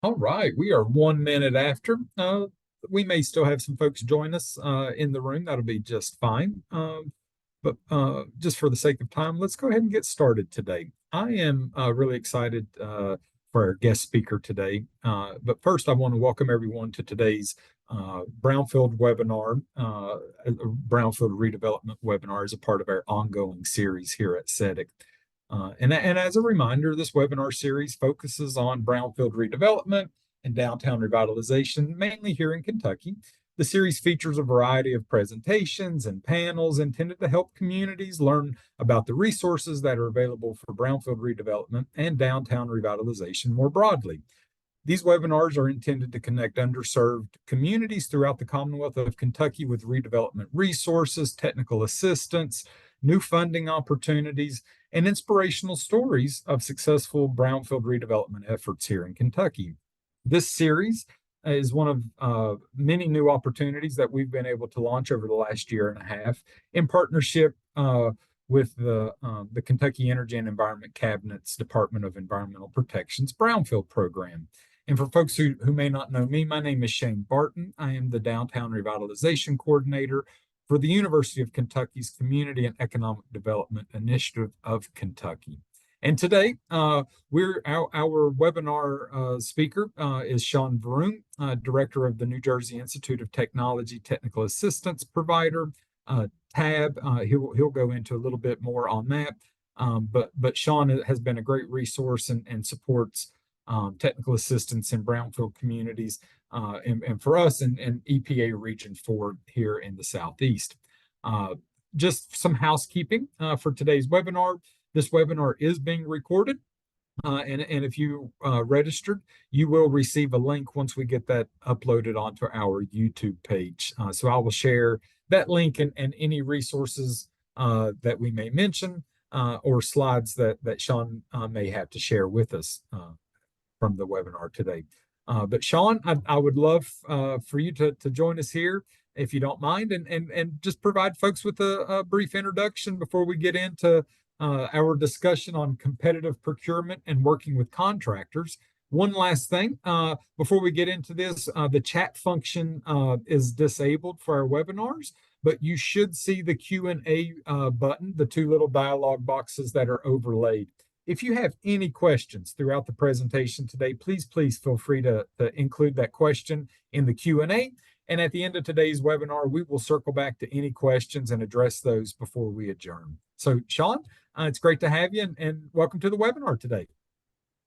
All right, we are 1 minute after. We may still have some folks join us in the room. That'll be just fine. But just for the sake of time, let's go ahead and get started today. I am really excited for our guest speaker today. But first, I want to welcome everyone to today's Brownfield webinar, Brownfield Redevelopment webinar as a part of our ongoing series here at CEDIK. And as a reminder, this webinar series focuses on brownfield redevelopment and downtown revitalization, mainly here in Kentucky. The series features a variety of presentations and panels intended to help communities learn about the resources that are available for brownfield redevelopment and downtown revitalization more broadly. These webinars are intended to connect underserved communities throughout the Commonwealth of Kentucky with redevelopment resources, technical assistance, new funding opportunities, and inspirational stories of successful brownfield redevelopment efforts here in Kentucky. This series is one of many new opportunities that we've been able to launch over the last year and a half in partnership with the Kentucky Energy and Environment Cabinet's Department of Environmental Protection's Brownfield program. And for folks who may not know me, my name is Shane Barton. I am the Downtown Revitalization Coordinator for the University of Kentucky's Community and Economic Development Initiative of Kentucky. And today, our webinar speaker is Sean Vroom, Director of the New Jersey Institute of Technology Technical Assistance Provider, TAB. He'll go into a little bit more on that. But Sean has been a great resource and supports technical assistance in brownfield communities and for us in EPA Region 4 here in the Southeast. Just some housekeeping for today's webinar. This webinar is being recorded, and if you registered, you will receive a link once we get that uploaded onto our YouTube page. So I will share that link and any resources that we may mention or slides that Sean may have to share with us from the webinar today. But Sean, I would love for you to join us here, if you don't mind, and just provide folks with a brief introduction before we get into our discussion on competitive procurement and working with contractors. One last thing, before we get into this, the chat function is disabled for our webinars, but you should see the Q&A button, the two little dialog boxes that are overlaid. If you have any questions throughout the presentation today, please feel free to include that question in the Q&A. And at the end of today's webinar, we will circle back to any questions and address those before we adjourn. So, Sean, it's great to have you, and welcome to the webinar today.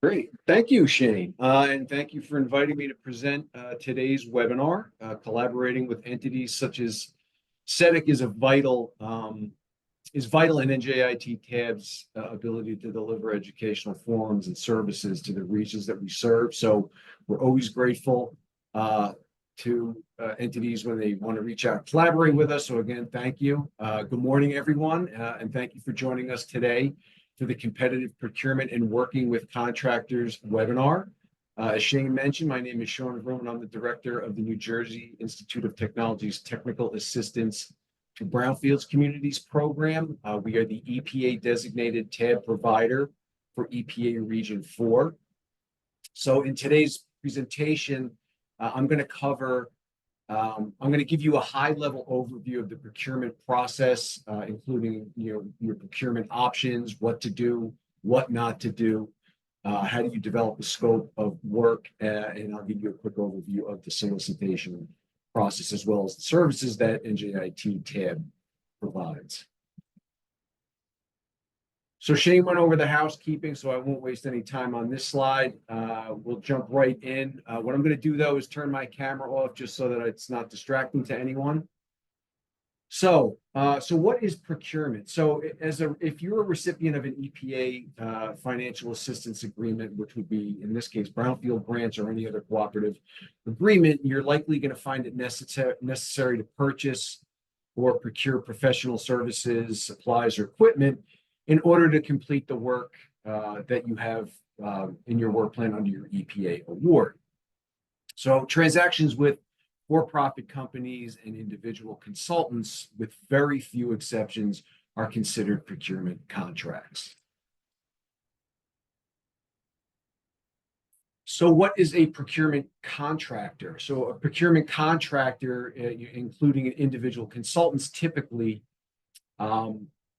Great. Thank you, Shane. And thank you for inviting me to present today's webinar. Collaborating with entities such as CEDIK is vital in NJIT TAB's ability to deliver educational forums and services to the regions that we serve. So we're always grateful to entities when they want to reach out and collaborate with us. So again, thank you. Good morning, everyone, and thank you for joining us today for the Competitive Procurement and Working with Contractors webinar. As Shane mentioned, my name is Sean Vroom, and I'm the Director of the New Jersey Institute of Technology's Technical Assistance to Brownfield Communities program. We are the EPA designated TAB provider for EPA Region 4. So in today's presentation, I'm going to give you a high-level overview of the procurement process, including your procurement options, what to do, what not to do, how do you develop a scope of work, and I'll give you a quick overview of the solicitation process as well as the services that NJIT TAB provides. So Shane went over the housekeeping, so I won't waste any time on this slide. We'll jump right in. What I'm going to do, though, is turn my camera off just so that it's not distracting to anyone. So what is procurement? So if you're a recipient of an EPA financial assistance agreement, which would be, in this case, Brownfield grants or any other cooperative agreement, you're likely going to find it necessary to purchase or procure professional services, supplies, or equipment in order to complete the work that you have in your work plan under your EPA award. So transactions with for-profit companies and individual consultants, with very few exceptions, are considered procurement contracts. So what is a procurement contractor? So a procurement contractor, including individual consultants, typically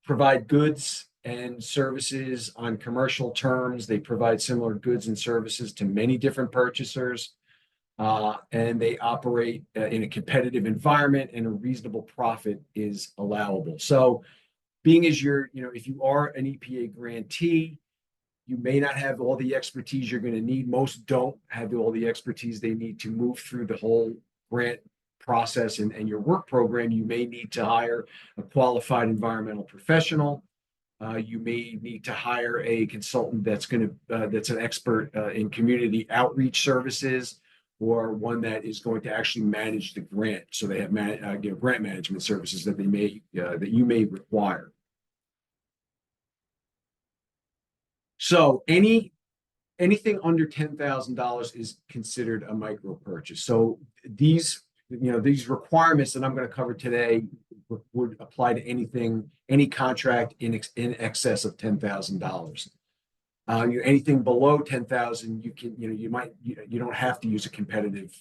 provide goods and services on commercial terms. They provide similar goods and services to many different purchasers, and they operate in a competitive environment, and a reasonable profit is allowable. So being as if you are an EPA grantee, you may not have all the expertise you're going to need. Most don't have all the expertise they need to move through the whole grant process and your work program. You may need to hire a qualified environmental professional. You may need to hire a consultant that's an expert in community outreach services, or one that is going to actually manage the grant. So they have grant management services that that you may require. So anything under $10,000 is considered a micro purchase. So these requirements that I'm going to cover today would apply to any contract in excess of $10,000. Anything below 10,000, you don't have to use a competitive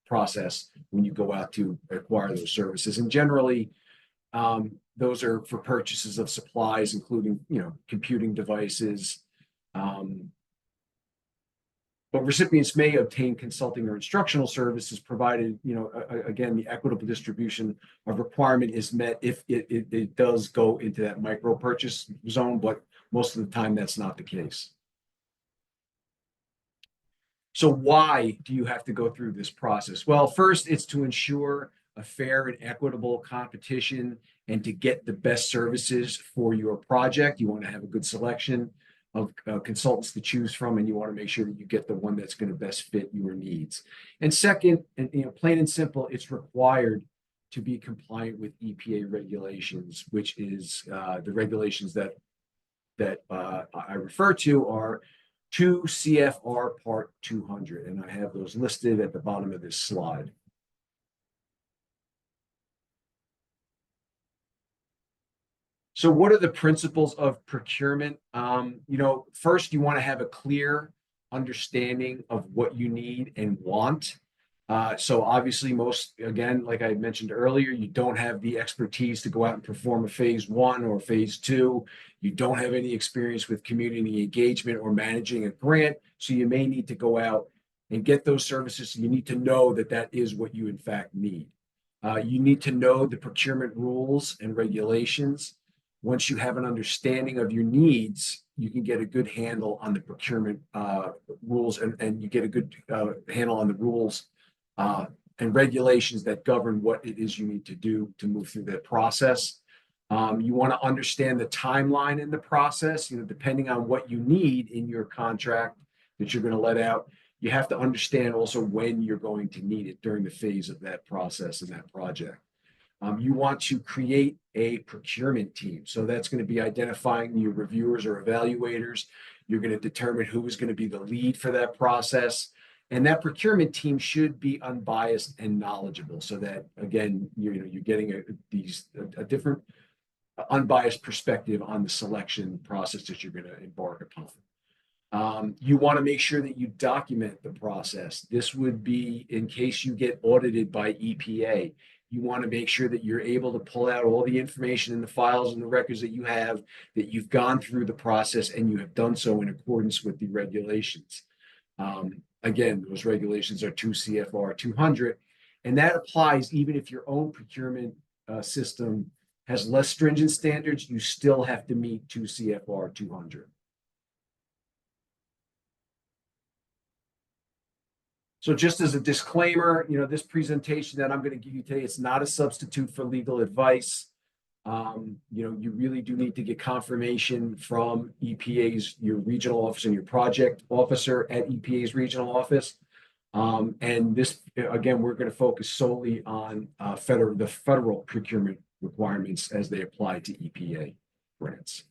process when you go out to acquire those services. And generally, those are for purchases of supplies, including computing devices. But recipients may obtain consulting or instructional services, provided again, the equitable distribution of requirement is met if it does go into that micro purchase zone, but most of the time that's not the case. So why do you have to go through this process? Well, first, it's to ensure a fair and equitable competition and to get the best services for your project. You want to have a good selection of consultants to choose from, and you want to make sure that you get the one that's going to best fit your needs. And second, and plain and simple, it's required to be compliant with EPA regulations, which is the regulations that I refer to are 2 CFR Part 200, and I have those listed at the bottom of this slide. So what are the principles of procurement? First, you want to have a clear understanding of what you need and want. So obviously, again, like I mentioned earlier, you don't have the expertise to go out and perform a phase 1 or phase 2. You don't have any experience with community engagement or managing a grant. So you may need to go out and get those services. So you need to know that is what you in fact need. You need to know the procurement rules and regulations. Once you have an understanding of your needs, you can get a good handle on the procurement rules, and you get a good handle on the rules and regulations that govern what it is you need to do to move through that process. You want to understand the timeline in the process. Depending on what you need in your contract that you're going to let out, you have to understand also when you're going to need it during the phase of that process and that project. You want to create a procurement team. So that's going to be identifying your reviewers or evaluators. You're going to determine who is going to be the lead for that process. And that procurement team should be unbiased and knowledgeable, so that, again, you're getting a different unbiased perspective on the selection process that you're going to embark upon. You want to make sure that you document the process. This would be in case you get audited by EPA. You want to make sure that you're able to pull out all the information in the files and the records that you have, that you've gone through the process and you have done so in accordance with the regulations. Again, those regulations are 2 CFR 200, and that applies even if your own procurement system has less stringent standards. You still have to meet 2 CFR 200. So just as a disclaimer, this presentation that I'm going to give you today, it's not a substitute for legal advice. You really do need to get confirmation from your regional office and your project officer at EPA's regional office. And this, again, we're going to focus solely on the federal procurement requirements as they apply to EPA grants.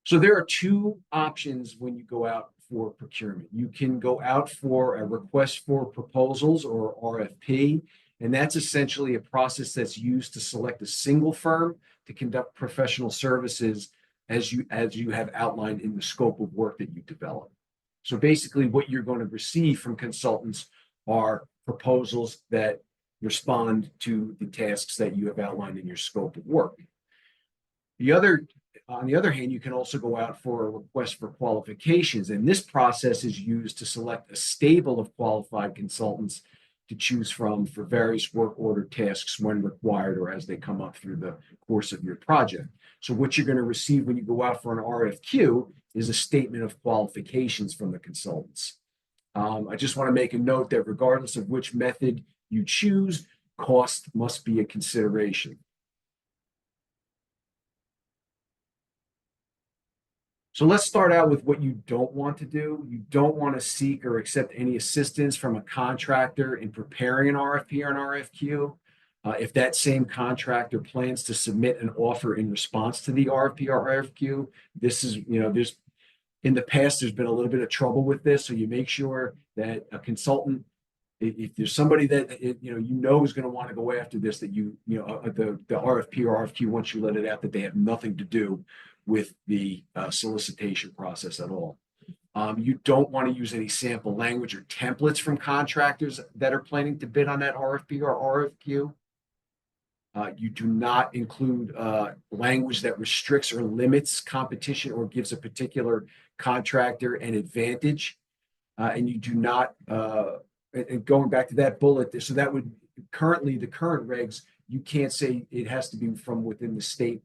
So there are 2 options when you go out for procurement. You can go out for a request for proposals, or RFP, and that's essentially a process that's used to select a single firm to conduct professional services as you have outlined in the scope of work that you develop. So basically what you're going to receive from consultants are proposals that respond to the tasks that you have outlined in your scope of work. On the other hand, you can also go out for a request for qualifications, and this process is used to select a stable of qualified consultants to choose from for various work order tasks when required or as they come up through the course of your project. So what you're going to receive when you go out for an RFQ is a statement of qualifications from the consultants. I just want to make a note that regardless of which method you choose, cost must be a consideration. So let's start out with what you don't want to do. You don't want to seek or accept any assistance from a contractor in preparing an RFP or an RFQ. If that same contractor plans to submit an offer in response to the RFP or RFQ, this is, there's in the past, there's been a little bit of trouble with this. So you make sure that a consultant, if there's somebody that is going to want to go after this, that the RFP or RFQ, once you let it out, that they have nothing to do with the solicitation process at all. You don't want to use any sample language or templates from contractors that are planning to bid on that RFP or RFQ. You do not include language that restricts or limits competition or gives a particular contractor an advantage. And you do not, and going back to that bullet, so that would the current regs, you can't say it has to be from within the state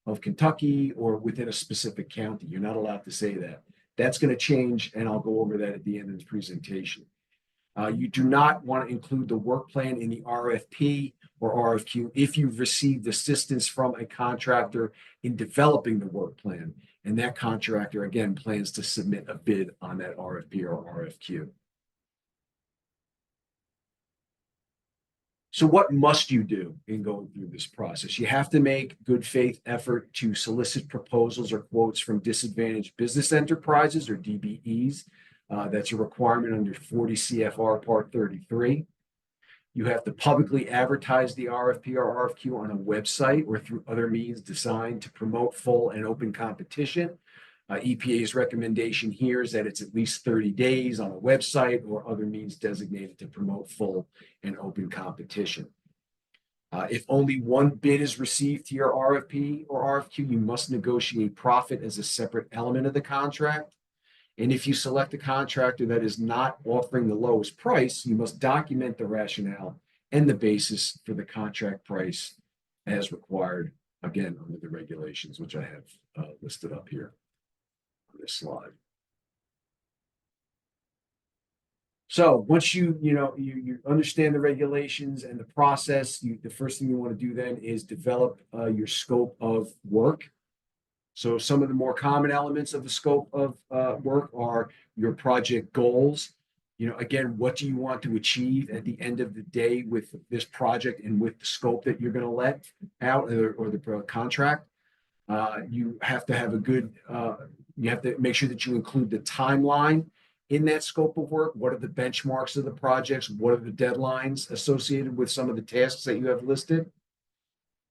of Kentucky or within a specific county. You're not allowed to say that. That's going to change, and I'll go over that at the end of the presentation. You do not want to include the work plan in the RFP or RFQ if you've received assistance from a contractor in developing the work plan, and that contractor, again, plans to submit a bid on that RFP or RFQ. So what must you do in going through this process? You have to make good faith effort to solicit proposals or quotes from disadvantaged business enterprises or DBEs. That's a requirement under 40 CFR Part 33. You have to publicly advertise the RFP or RFQ on a website or through other means designed to promote full and open competition. EPA's recommendation here is that it's at least 30 days on a website or other means designated to promote full and open competition. If only one bid is received to your RFP or RFQ, you must negotiate profit as a separate element of the contract. And if you select a contractor that is not offering the lowest price, you must document the rationale and the basis for the contract price as required, again, under the regulations, which I have listed up here on this slide. So once you understand the regulations and the process, the first thing you want to do then is develop your scope of work. So some of the more common elements of the scope of work are your project goals. Again, what do you want to achieve at the end of the day with this project and with the scope that you're going to let out or the contract? You have to have you have to make sure that you include the timeline in that scope of work. What are the benchmarks of the projects? What are the deadlines associated with some of the tasks that you have listed?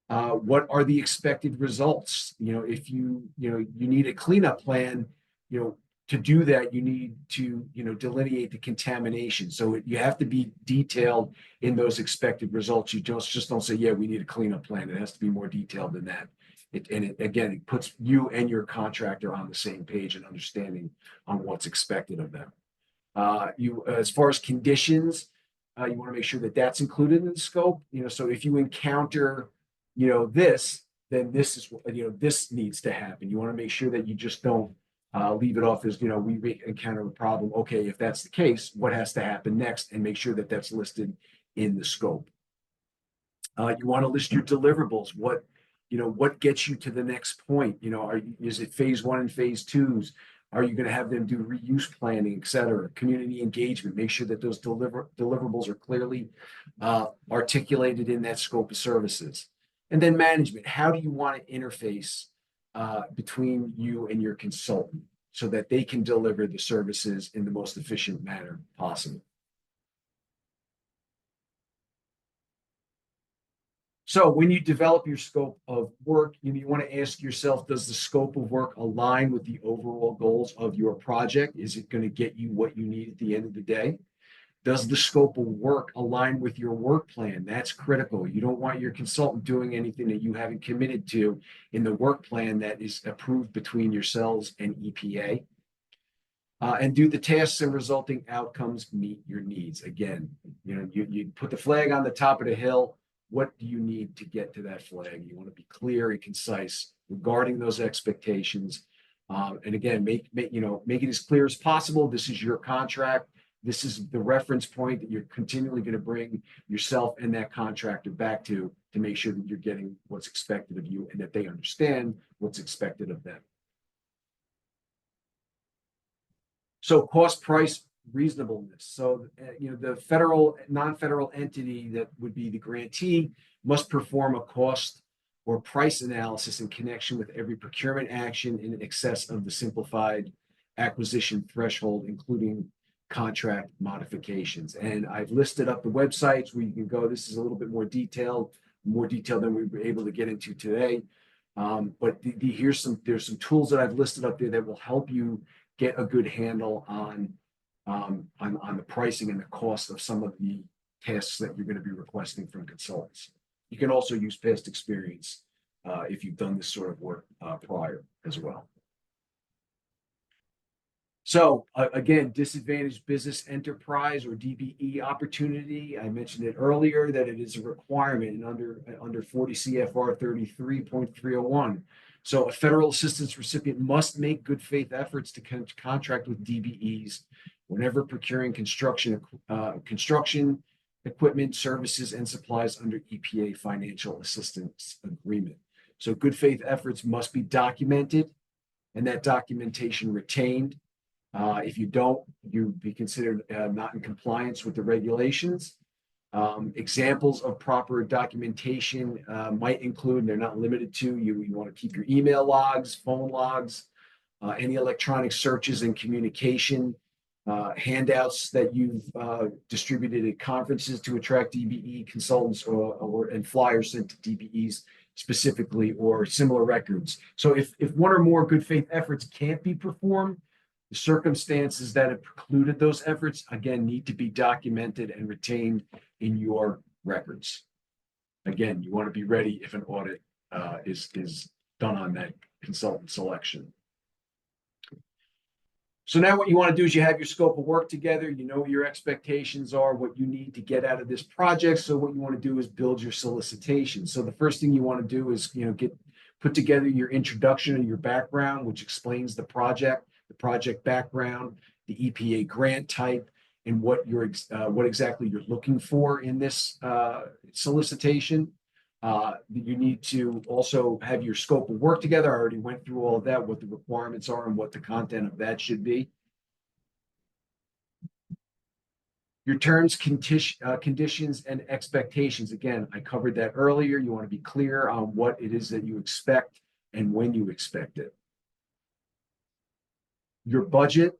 What are the expected results? If you need a cleanup plan, to do that, you need to, delineate the contamination. So you have to be detailed in those expected results. You just don't say, yeah, we need a cleanup plan. It has to be more detailed than that. It puts you and your contractor on the same page and understanding on what's expected of them. As far as conditions, you want to make sure that that's included in the scope. So if you encounter this, then this is this needs to happen. You want to make sure that you just don't leave it off as we encounter a problem. Okay, if that's the case, what has to happen next, and make sure that that's listed in the scope. You want to list your deliverables. What gets you to the next point? Is it phase 1 and phase 2s? Are you going to have them do reuse planning, et cetera? Community engagement. Make sure that those deliverables are clearly articulated in that scope of services. And then management. How do you want to interface between you and your consultant so that they can deliver the services in the most efficient manner possible? So when you develop your scope of work, you want to ask yourself, does the scope of work align with the overall goals of your project? Is it going to get you what you need at the end of the day? Does the scope of work align with your work plan? That's critical. You don't want your consultant doing anything that you haven't committed to in the work plan that is approved between yourselves and EPA. And do the tasks and resulting outcomes meet your needs? Again, you put the flag on the top of the hill. What do you need to get to that flag? You want to be clear and concise regarding those expectations. And again, make it as clear as possible. This is your contract. This is the reference point that you're continually going to bring yourself and that contractor back to make sure that you're getting what's expected of you and that they understand what's expected of them. So cost price reasonableness. So, the federal, non-federal entity that would be the grantee must perform a cost or price analysis in connection with every procurement action in excess of the simplified acquisition threshold, including contract modifications. And I've listed up the websites where you can go. This is a little bit more detailed than we were able to get into today. But there's some tools that I've listed up there that will help you get a good handle on the pricing and the cost of some of the tasks that you're going to be requesting from consultants. You can also use past experience if you've done this sort of work prior as well. So again, disadvantaged business enterprise or DBE opportunity. I mentioned it earlier that it is a requirement under 40 CFR 33.301. So a federal assistance recipient must make good faith efforts to contract with DBEs whenever procuring construction equipment, services, and supplies under EPA financial assistance agreement. So good faith efforts must be documented and that documentation retained. If you don't, you'd be considered not in compliance with the regulations. Examples of proper documentation might include, and they're not limited to, you want to keep your email logs, phone logs, any electronic searches and communication, handouts that you've distributed at conferences to attract DBE consultants and flyers sent to DBEs specifically, or similar records. So if one or more good faith efforts can't be performed, the circumstances that have precluded those efforts, again, need to be documented and retained in your records. Again, you want to be ready if an audit is done on that consultant selection. So now what you want to do is you have your scope of work together. You know what your expectations are, what you need to get out of this project. So what you want to do is build your solicitation. So the first thing you want to do is put together your introduction and your background, which explains the project background, the EPA grant type, and what exactly you're looking for in this solicitation. You need to also have your scope of work together. I already went through all of that, what the requirements are and what the content of that should be. Your terms, conditions, and expectations. Again, I covered that earlier. You want to be clear on what it is that you expect and when you expect it. Your budget,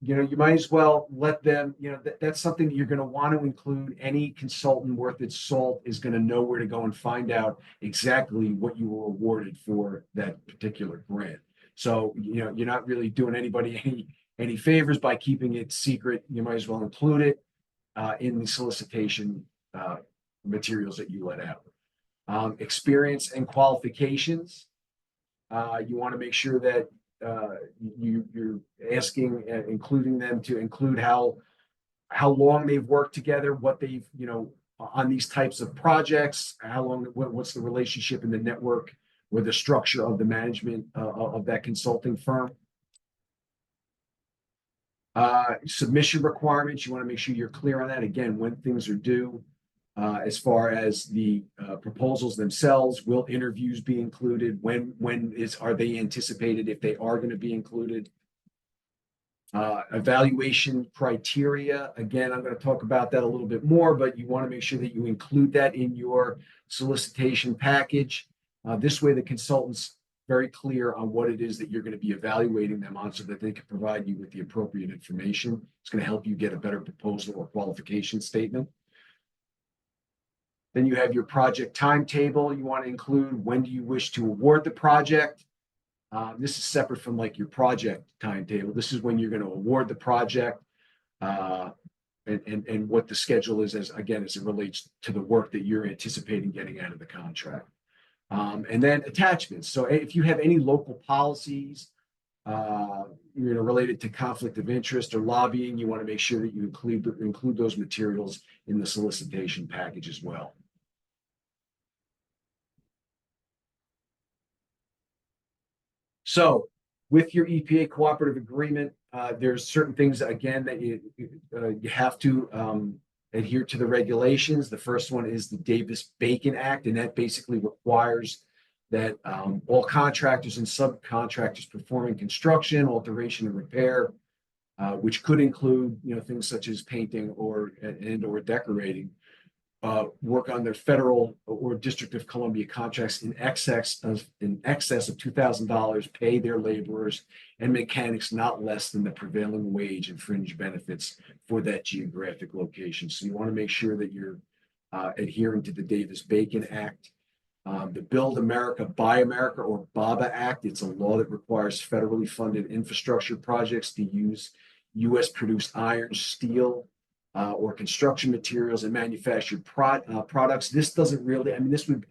you might as well let them, that's something that you're going to want to include. Any consultant worth its salt is going to know where to go and find out exactly what you were awarded for that particular grant. So, you're not really doing anybody any favors by keeping it secret. You might as well include it in the solicitation materials that you let out. Experience and qualifications. You want to make sure that you're asking, including them to include how long they've worked together, what they've, on these types of projects, how long, what's the relationship in the network or the structure of the management of that consulting firm. Submission requirements, you want to make sure you're clear on that. Again, when things are due. As far as the proposals themselves, will interviews be included? Are they anticipated, if they are going to be included? Evaluation criteria. Again, I'm going to talk about that a little bit more, but you want to make sure that you include that in your solicitation package. This way, the consultant's very clear on what it is that you're going to be evaluating them on, so that they can provide you with the appropriate information. It's going to help you get a better proposal or qualification statement. Then you have your project timetable. You want to include when do you wish to award the project. This is separate from like your project timetable. This is when you're going to award the project, and what the schedule is as it relates to the work that you're anticipating getting out of the contract. And then attachments. So if you have any local policies, related to conflict of interest or lobbying, you want to make sure that you include those materials in the solicitation package as well. So with your EPA cooperative agreement, there's certain things, again, that you have to adhere to the regulations. The first one is the Davis-Bacon Act, and that basically requires that all contractors and subcontractors performing construction, alteration, and repair, which could include things such as painting or decorating, work on their federal or District of Columbia contracts in excess of $2,000, pay their laborers and mechanics not less than the prevailing wage and fringe benefits for that geographic location. So you want to make sure that you're adhering to the Davis-Bacon Act. The Build America, Buy America, or BABA Act. It's a law that requires federally funded infrastructure projects to use U.S. produced iron, steel, or construction materials and manufactured products. This doesn't really, this would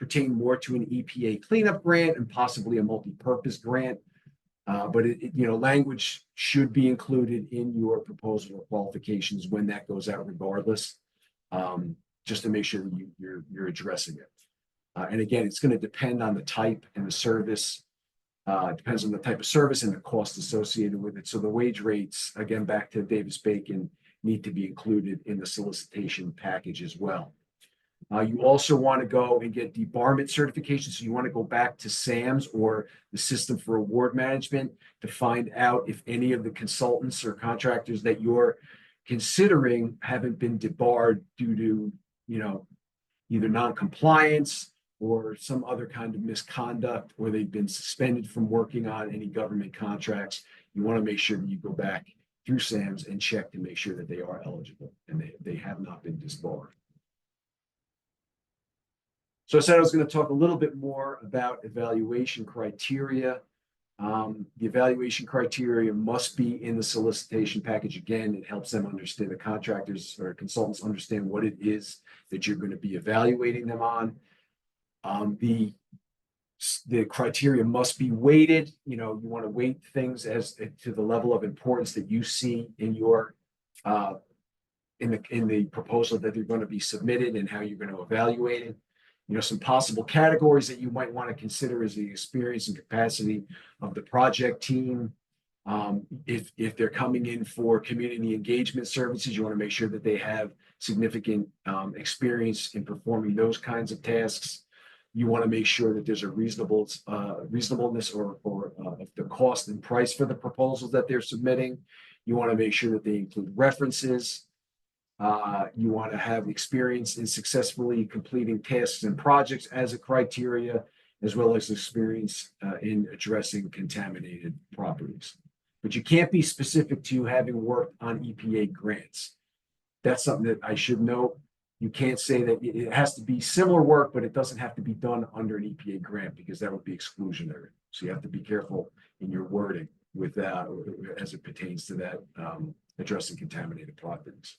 pertain more to an EPA cleanup grant and possibly a multi-purpose grant. But language should be included in your proposal or qualifications when that goes out, regardless, just to make sure that you're addressing it. And again, it's going to depend on the type and the service. It depends on the type of service and the cost associated with it. So the wage rates, again, back to Davis-Bacon, need to be included in the solicitation package as well. You also want to go and get debarment certification. So you want to go back to SAMS, or the System for Award Management, to find out if any of the consultants or contractors that you're considering haven't been debarred due to, either non-compliance or some other kind of misconduct, or they've been suspended from working on any government contracts. You want to make sure that you go back through SAMS and check to make sure that they are eligible and they have not been disbarred. So I said I was going to talk a little bit more about evaluation criteria. The evaluation criteria must be in the solicitation package. Again, it helps them understand, the contractors or consultants understand what it is that you're going to be evaluating them on. The criteria must be weighted. You want to weight things as to the level of importance that you see in your in the proposal that they're going to be submitted, and how you're going to evaluate it. Some possible categories that you might want to consider is the experience and capacity of the project team. If they're coming in for community engagement services, you want to make sure that they have significant experience in performing those kinds of tasks. You want to make sure that there's a reasonableness of the cost and price for the proposals that they're submitting. You want to make sure that they include references. You want to have experience in successfully completing tasks and projects as a criteria, as well as experience in addressing contaminated properties. But you can't be specific to having worked on EPA grants. That's something that I should note. You can't say that it has to be similar work, but it doesn't have to be done under an EPA grant, because that would be exclusionary. So you have to be careful in your wording with that as it pertains to that, addressing contaminated properties.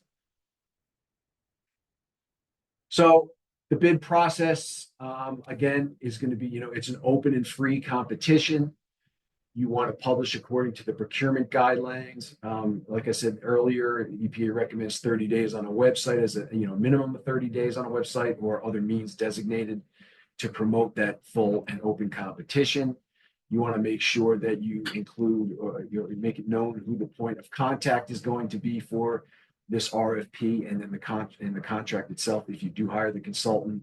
So the bid process, again, is going to be, it's an open and free competition. You want to publish according to the procurement guidelines. Like I said earlier, the EPA recommends 30 days on a website as a minimum of 30 days on a website, or other means designated to promote that full and open competition. You want to make sure that you include, or make it known who the point of contact is going to be for this RFP, and then the contract itself, if you do hire the consultant.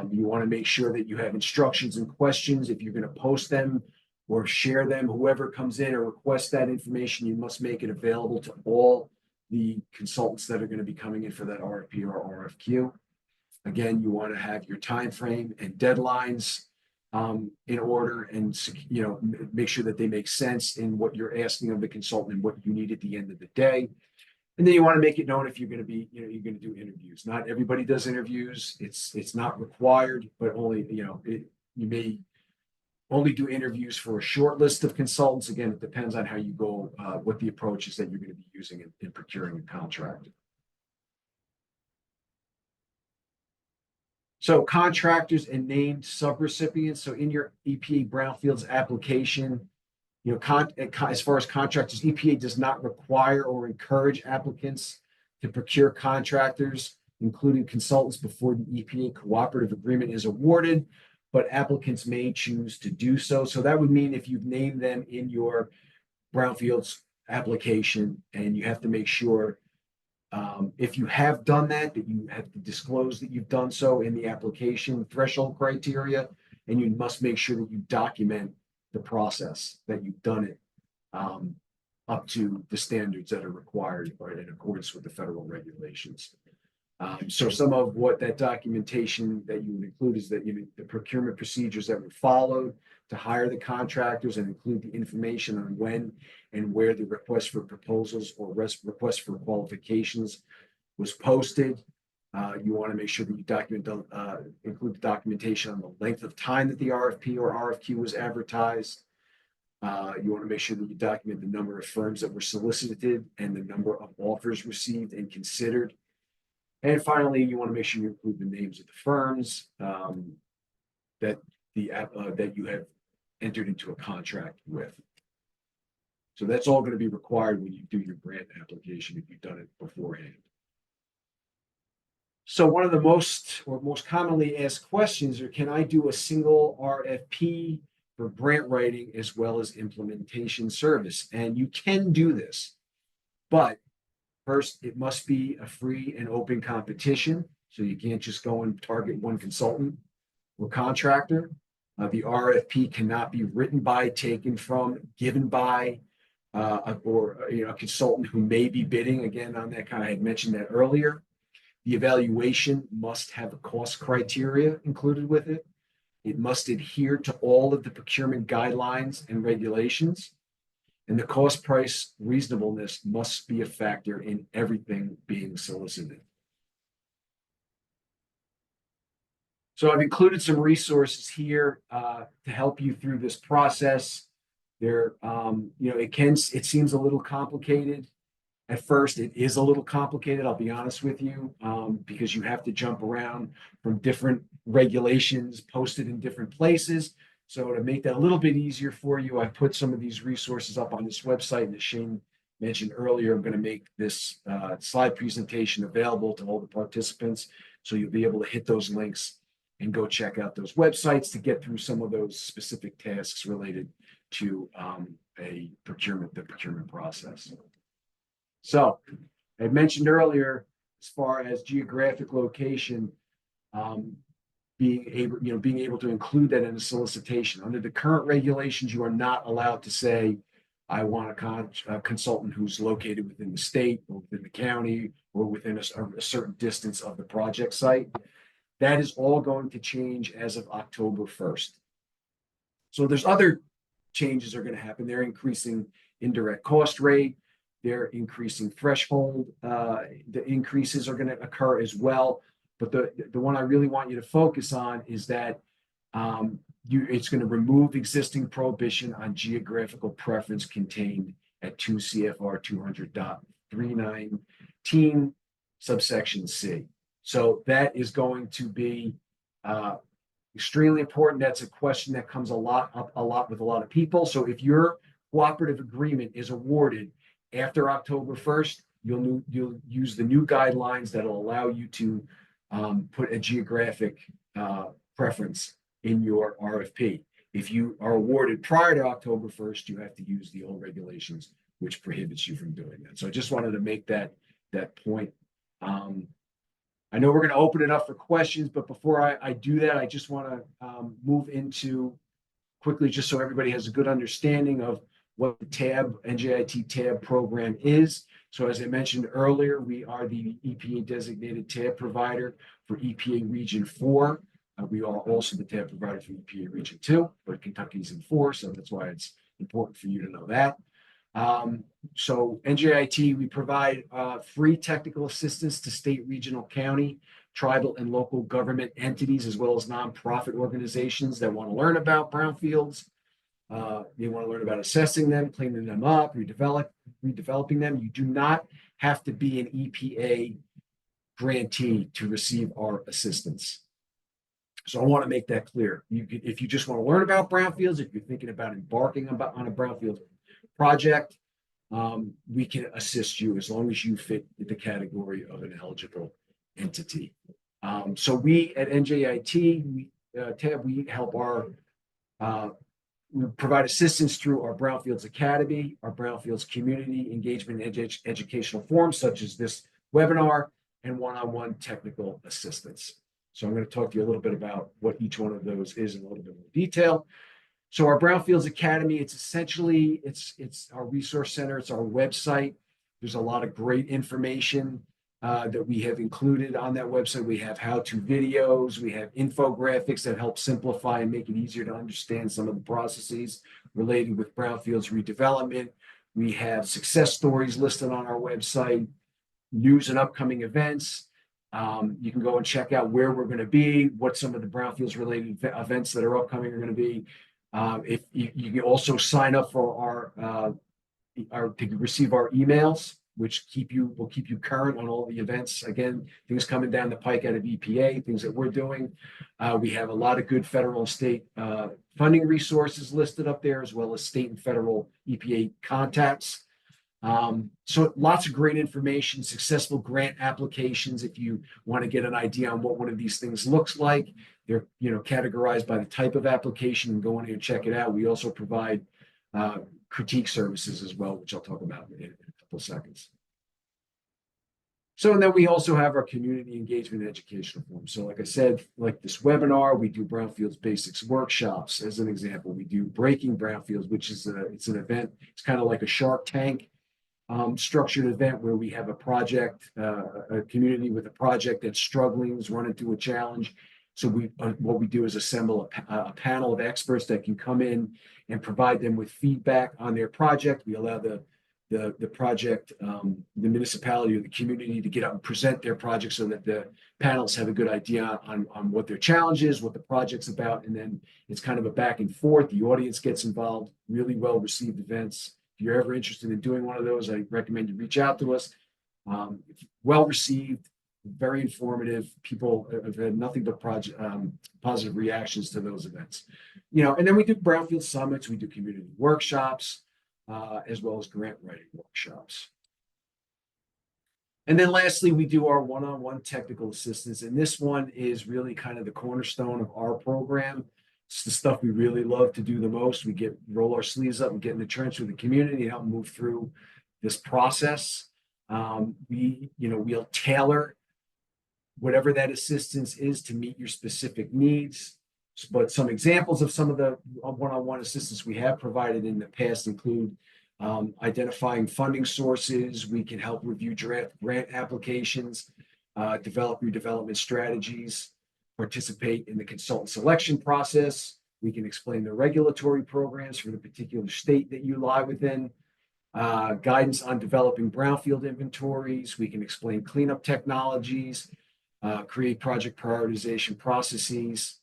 You want to make sure that you have instructions and questions. If you're going to post them or share them, whoever comes in or requests that information, you must make it available to all the consultants that are going to be coming in for that RFP or RFQ. Again, you want to have your time frame and deadlines in order, and make sure that they make sense in what you're asking of the consultant and what you need at the end of the day. And then you want to make it known if you're going to be, you're going to do interviews. Not everybody does interviews. It's not required, but only, you may only do interviews for a short list of consultants. Again, it depends on how you go, what the approach is that you're going to be using in procuring a contract. So contractors and named subrecipients. So in your EPA Brownfields application, as far as contractors, EPA does not require or encourage applicants to procure contractors, including consultants, before the EPA cooperative agreement is awarded, but applicants may choose to do so. So that would mean if you've named them in your Brownfields application, and you have to make sure, if you have done that you have to disclose that you've done so in the application threshold criteria, and you must make sure that you document the process that you've done it up to the standards that are required or in accordance with the federal regulations. So some of what that documentation that you would include is that the procurement procedures that were followed to hire the contractors, and include the information on when and where the request for proposals or request for qualifications was posted. You want to make sure that you include the documentation on the length of time that the RFP or RFQ was advertised. You want to make sure that you document the number of firms that were solicited and the number of offers received and considered. And finally, you want to make sure you include the names of the firms that you have entered into a contract with. So that's all going to be required when you do your grant application if you've done it beforehand. So one of the most commonly asked questions are, can I do a single RFP for grant writing as well as implementation service? And you can do this, but first, it must be a free and open competition. So you can't just go and target one consultant or contractor. The RFP cannot be written by, taken from, given by, a consultant who may be bidding. Again, on that kind, I had mentioned that earlier. The evaluation must have a cost criteria included with it. It must adhere to all of the procurement guidelines and regulations. And the cost price reasonableness must be a factor in everything being solicited. So I've included some resources here to help you through this process. It seems a little complicated. At first, it is a little complicated, I'll be honest with you, because you have to jump around from different regulations posted in different places. So to make that a little bit easier for you, I put some of these resources up on this website. And as Shane mentioned earlier, I'm going to make this slide presentation available to all the participants. So you'll be able to hit those links and go check out those websites to get through some of those specific tasks related to the procurement process. So I mentioned earlier, as far as geographic location, being able to include that in a solicitation. Under the current regulations, you are not allowed to say, I want a consultant who's located within the state or within the county or within a certain distance of the project site. That is all going to change as of October 1st. So there's other changes that are going to happen. They're increasing indirect cost rate. They're increasing threshold. The increases are going to occur as well. But the one I really want you to focus on is that it's going to remove existing prohibition on geographical preference contained at 2 CFR 200.319 subsection C. So that is going to be extremely important. That's a question that comes up a lot with a lot of people. So if your cooperative agreement is awarded after October 1st, you'll use the new guidelines that will allow you to put a geographic preference in your RFP. If you are awarded prior to October 1st, you have to use the old regulations, which prohibits you from doing that. So I just wanted to make that point. I know we're going to open it up for questions, but before I do that, I just want to move into quickly, just so everybody has a good understanding of what the NJIT TAB program is. So as I mentioned earlier, we are the EPA designated TAB provider for EPA Region 4. We are also the TAB provider for EPA Region 2, but Kentucky's in 4, so that's why it's important for you to know that. So NJIT, we provide free technical assistance to state, regional, county, tribal, and local government entities, as well as nonprofit organizations that want to learn about brownfields. They want to learn about assessing them, cleaning them up, redeveloping them. You do not have to be an EPA grantee to receive our assistance. So I want to make that clear. If you just want to learn about brownfields, if you're thinking about embarking on a brownfield project, we can assist you as long as you fit the category of an eligible entity. So we at NJIT TAB, we help we provide assistance through our Brownfields Academy, our Brownfields Community Engagement and Educational Forums, such as this webinar, and one-on-one technical assistance. So I'm going to talk to you a little bit about what each one of those is in a little bit more detail. So our Brownfields Academy, it's essentially, it's our resource center, it's our website. There's a lot of great information that we have included on that website. We have how-to videos, we have infographics that help simplify and make it easier to understand some of the processes related with Brownfields redevelopment. We have success stories listed on our website, news and upcoming events. You can go and check out where we're going to be, what some of the Brownfields related events that are upcoming are going to be. If you can also sign up for to receive our emails, which will keep you current on all the events. Again, things coming down the pike out of EPA, things that we're doing. We have a lot of good federal and state funding resources listed up there, as well as state and federal EPA contacts. So lots of great information, successful grant applications. If you want to get an idea on what one of these things looks like, they're categorized by the type of application, and go in here and check it out. We also provide critique services as well, which I'll talk about in a couple of seconds. So, and then we also have our community engagement and educational forum. So like I said, like this webinar, we do Brownfields basics workshops as an example. We do Breaking Brownfields, which is it's an event. It's kind of like a Shark Tank structured event where we have a project, a community with a project that's struggling, is running through a challenge. So what we do is assemble a panel of experts that can come in and provide them with feedback on their project. We allow the project, the municipality or the community to get up and present their project so that the panels have a good idea on what their challenge is, what the project's about, and then it's kind of a back and forth. The audience gets involved, really well received events. If you're ever interested in doing one of those, I recommend you reach out to us. Well received, very informative. People have had nothing but positive reactions to those events. And then we do Brownfield summits, we do community workshops, as well as grant writing workshops. And then lastly, we do our one-on-one technical assistance. And this one is really kind of the cornerstone of our program. It's the stuff we really love to do the most. We roll our sleeves up and get in the trench with the community and help move through this process. We'll tailor whatever that assistance is to meet your specific needs. But some examples of some of the one-on-one assistance we have provided in the past include identifying funding sources. We can help review grant applications, develop redevelopment strategies, participate in the consultant selection process. We can explain the regulatory programs for the particular state that you lie within, guidance on developing brownfield inventories. We can explain cleanup technologies, create project prioritization processes.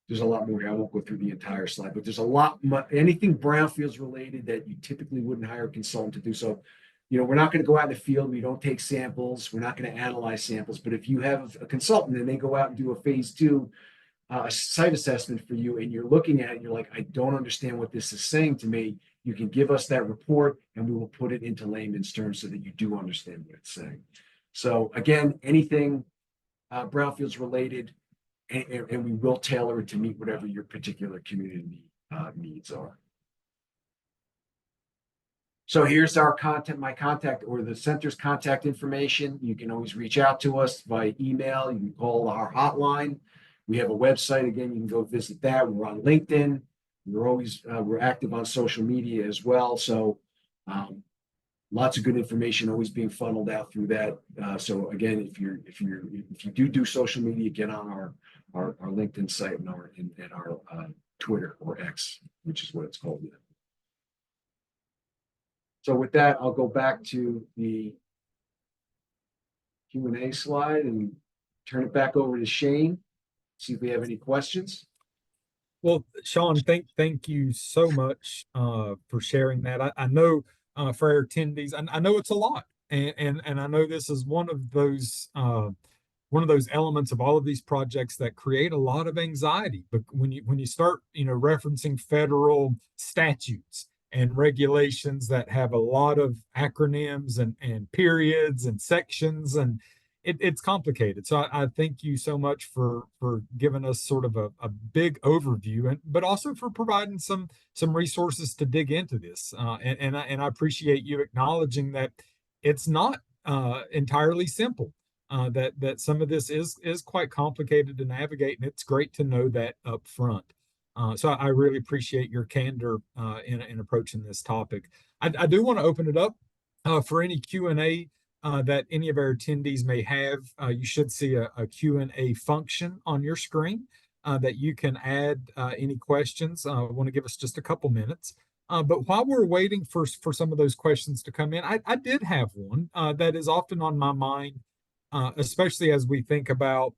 There's a lot more here. I won't go through the entire slide, but there's a lot, anything brownfields related that you typically wouldn't hire a consultant to do. So, we're not going to go out in the field. We don't take samples. We're not going to analyze samples. But if you have a consultant and they go out and do a phase 2 site assessment for you, and you're looking at it, and you're like, I don't understand what this is saying to me, you can give us that report and we will put it into layman's terms so that you do understand what it's saying. So again, anything brownfields related, and we will tailor it to meet whatever your particular community needs are. So here's our my contact or the center's contact information. You can always reach out to us by email. You can call our hotline. We have a website. Again, you can go visit that. We're on LinkedIn. We're active on social media as well. So lots of good information always being funneled out through that. So again, if you do social media, get on our LinkedIn site and our Twitter or X, which is what it's called now. So with that, I'll go back to the Q&A slide and turn it back over to Shane. See if we have any questions. Well, Sean, thank you so much for sharing that. I know for our attendees, I know it's a lot, and I know this is one of those elements of all of these projects that create a lot of anxiety. But when you start referencing federal statutes and regulations that have a lot of acronyms and periods and sections, and it's complicated. So I thank you so much for giving us sort of a big overview, but also for providing some resources to dig into this. And I appreciate you acknowledging that it's not entirely simple. That some of this is quite complicated to navigate, and it's great to know that up front. So I really appreciate your candor in approaching this topic. I do want to open it up for any Q&A that any of our attendees may have. You should see a Q&A function on your screen that you can add any questions. I want to give us just a couple minutes. But while we're waiting for some of those questions to come in, I did have one that is often on my mind, especially as we think about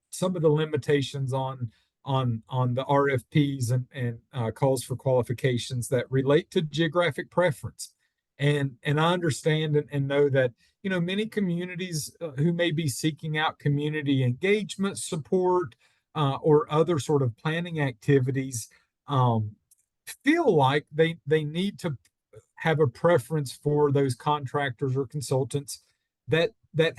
some of the limitations on the RFPs and calls for qualifications that relate to geographic preference. And I understand and know that many communities who may be seeking out community engagement support or other sort of planning activities feel like they need to have a preference for those contractors or consultants that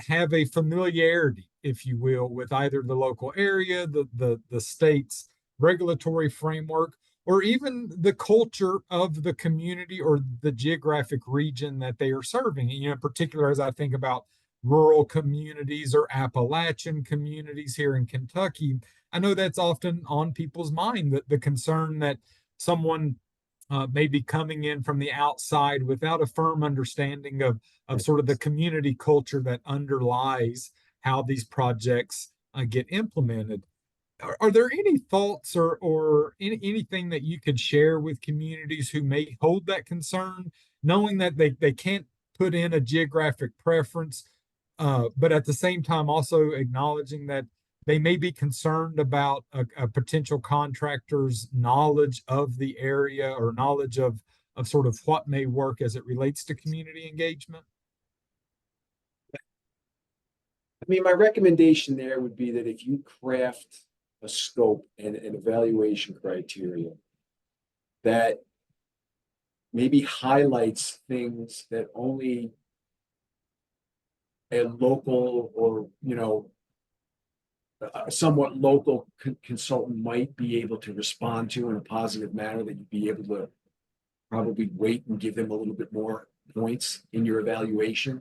have a familiarity, if you will, with either the local area, the state's regulatory framework, or even the culture of the community or the geographic region that they are serving. In particular, as I think about rural communities or Appalachian communities here in Kentucky, I know that's often on people's mind, that the concern that someone may be coming in from the outside without a firm understanding of sort of the community culture that underlies how these projects get implemented. Are there any thoughts or anything that you could share with communities who may hold that concern, knowing that they can't put in a geographic preference, but at the same time also acknowledging that they may be concerned about a potential contractor's knowledge of the area or knowledge of sort of what may work as it relates to community engagement? I mean, my recommendation there would be that if you craft a scope and an evaluation criteria that maybe highlights things that only a local or a somewhat local consultant might be able to respond to in a positive manner, that you'd be able to probably wait and give them a little bit more points in your evaluation.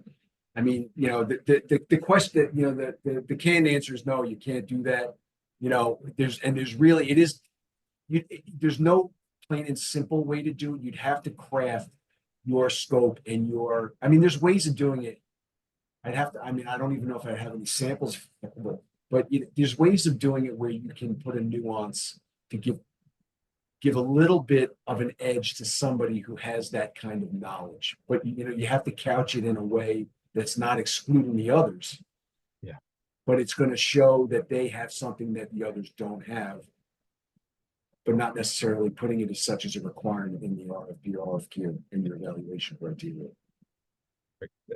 I mean, the question, the canned answer is no, you can't do that. There's no plain and simple way to do it. You'd have to craft your scope and there's ways of doing it. I don't even know if I have any samples, but there's ways of doing it where you can put a nuance to give a little bit of an edge to somebody who has that kind of knowledge. But you have to couch it in a way that's not excluding the others. Yeah. But it's going to show that they have something that the others don't have, but not necessarily putting it as such as a requirement in the RFP, RFQ, in your evaluation criteria.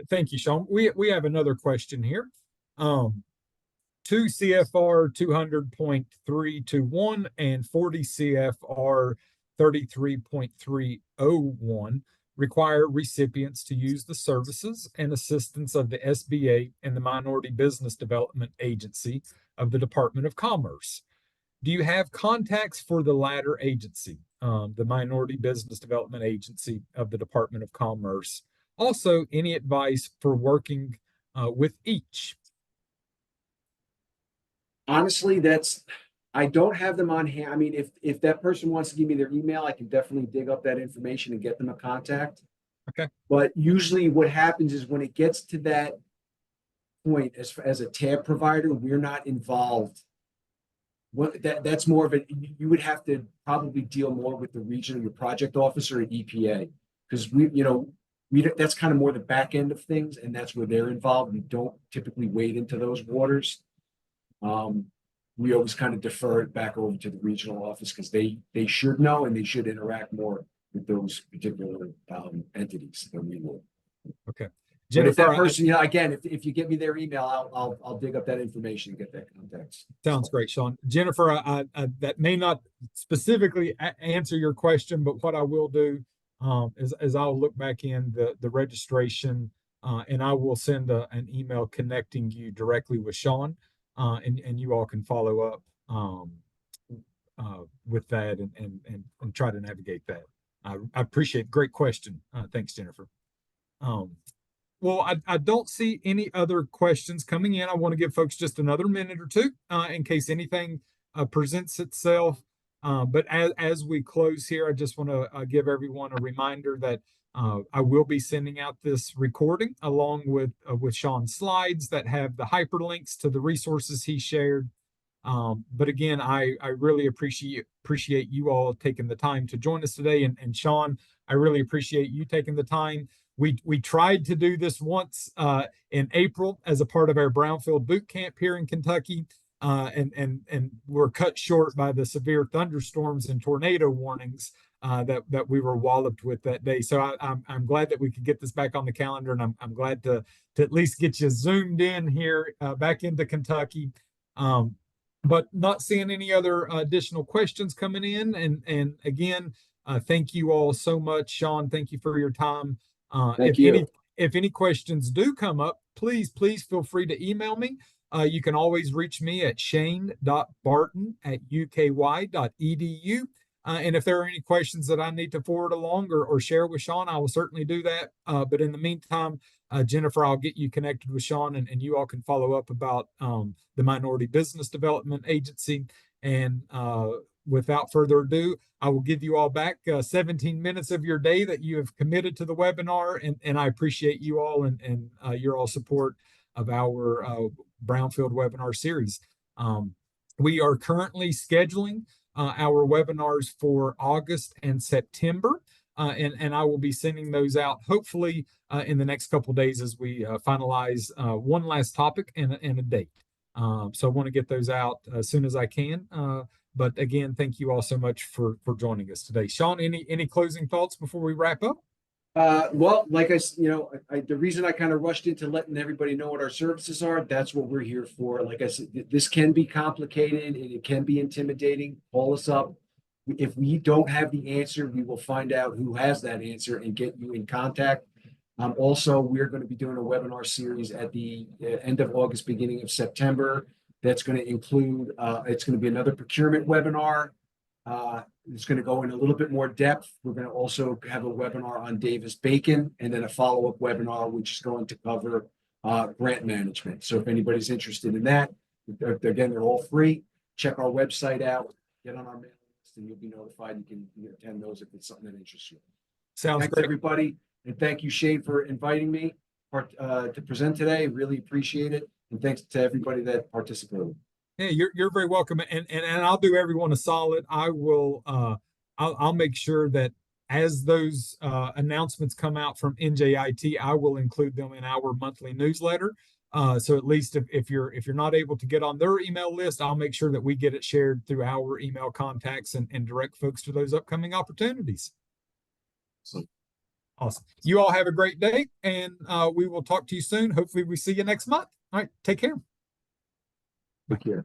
Thank you, Sean. We have another question here. 2 CFR 200.321 and 40 CFR 33.301 require recipients to use the services and assistance of the SBA and the Minority Business Development Agency of the Department of Commerce. Do you have contacts for the latter agency, the Minority Business Development Agency of the Department of Commerce? Also, any advice for working with each? Honestly, I don't have them on hand. I mean, if that person wants to give me their email, I can definitely dig up that information and get them a contact. Okay. But usually what happens is when it gets to that point, as a TAB provider, we're not involved. That's more of you would have to probably deal more with the regional project officer at EPA, because that's kind of more the back end of things, and that's where they're involved. We don't typically wade into those waters. We always kind of defer it back over to the regional office because they should know and they should interact more with those particular entities than we will. Okay. But if Jennifer, that person, you know, again, if you give me their email, I'll dig up that information and get that context. sounds great, Sean. Jennifer, that may not specifically answer your question, but what I will do is I'll look back in the registration and I will send an email connecting you directly with Sean, and you all can follow up with that and try to navigate that. I appreciate it. Great question. Thanks, Jennifer. Well, I don't see any other questions coming in. I want to give folks just another minute or two in case anything presents itself. But as we close here, I just want to give everyone a reminder that I will be sending out this recording along with Sean's slides that have the hyperlinks to the resources he shared. But again, I really appreciate you all taking the time to join us today. And Sean, I really appreciate you taking the time. We tried to do this once in April as a part of our Brownfield boot camp here in Kentucky, and we're cut short by the severe thunderstorms and tornado warnings that we were walloped with that day. So I'm glad that we could get this back on the calendar, and I'm glad to at least get you zoomed in here back into Kentucky. But not seeing any other additional questions coming in, and again, thank you all so much, Sean. Thank you for your time. Thank you. If any questions do come up, please feel free to email me. You can always reach me at shane.barton@uky.edu. And if there are any questions that I need to forward along or share with Sean, I will certainly do that. But in the meantime, Jennifer, I'll get you connected with Sean, and you all can follow up about the Minority Business Development Agency. And without further ado, I will give you all back 17 minutes of your day that you have committed to the webinar. And I appreciate you all and your all support of our Brownfield webinar series. We are currently scheduling our webinars for August and September. And I will be sending those out hopefully in the next couple of days as we finalize one last topic and a date. So I want to get those out as soon as I can. But again, thank you all so much for joining us today. Sean, any closing thoughts before we wrap up? Well, like the reason I kind of rushed into letting everybody know what our services are, that's what we're here for. Like I said, this can be complicated and it can be intimidating. Call us up. If we don't have the answer, we will find out who has that answer and get you in contact. Also, we're going to be doing a webinar series at the end of August, beginning of September. That's going to include, it's going to be another procurement webinar. It's going to go in a little bit more depth. We're going to also have a webinar on Davis-Bacon and then a follow-up webinar, which is going to cover grant management. So if anybody's interested in that, again, they're all free. Check our website out, get on our mailing list, and you'll be notified. You can attend those if it's something that interests you. Sounds Thanks, great. everybody. And thank you, Shane, for inviting me to present today. Really appreciate it. And thanks to everybody that participated. Hey, you're very welcome, and I'll do everyone a solid. I will I'll make sure that as those announcements come out from NJIT, I will include them in our monthly newsletter. So at least if you're not able to get on their email list, I'll make sure that we get it shared through our email contacts and direct folks to those upcoming opportunities. Awesome. You all have a great day, and we will talk to you soon. Hopefully we see you next month. All right, take care. Take care.